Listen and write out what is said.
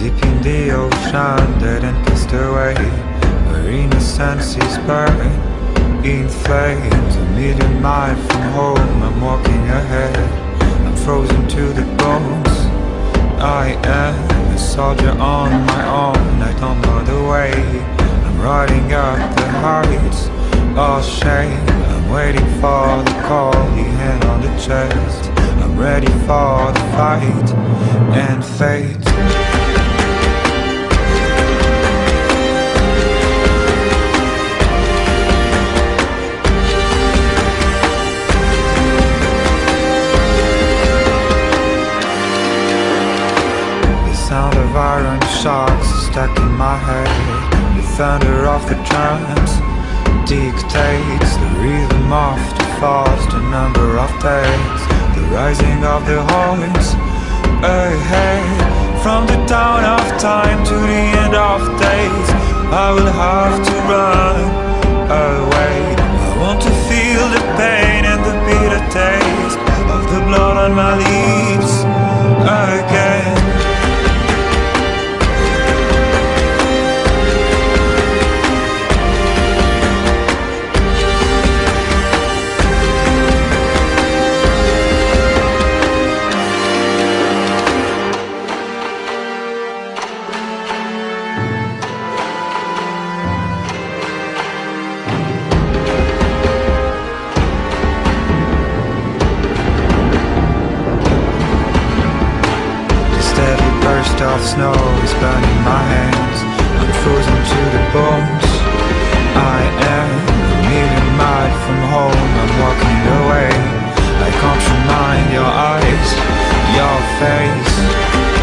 deep in the ocean, dead and cast away, where innocence is burned in flames. A million miles from home, I'm walking ahead, I'm frozen to the bones. I am a soldier on my own, I don't know the way, I'm riding up the heights, all shame. I'm waiting for the call, the hand on the chest, I'm ready for the fight and fate. Sound of iron shocks stuck in my head. The thunder of the drums dictates the rhythm of the falls, the number of days, the rising of the horns ahead. From the dawn of time to the end of days, I will have to run away. I want to feel the pain and the bitter taste of the blood on my lips again. Of snow is burning my hands, I'm frozen to the bones. I am a million miles from home, I'm walking away. I can't remind your eyes, your face.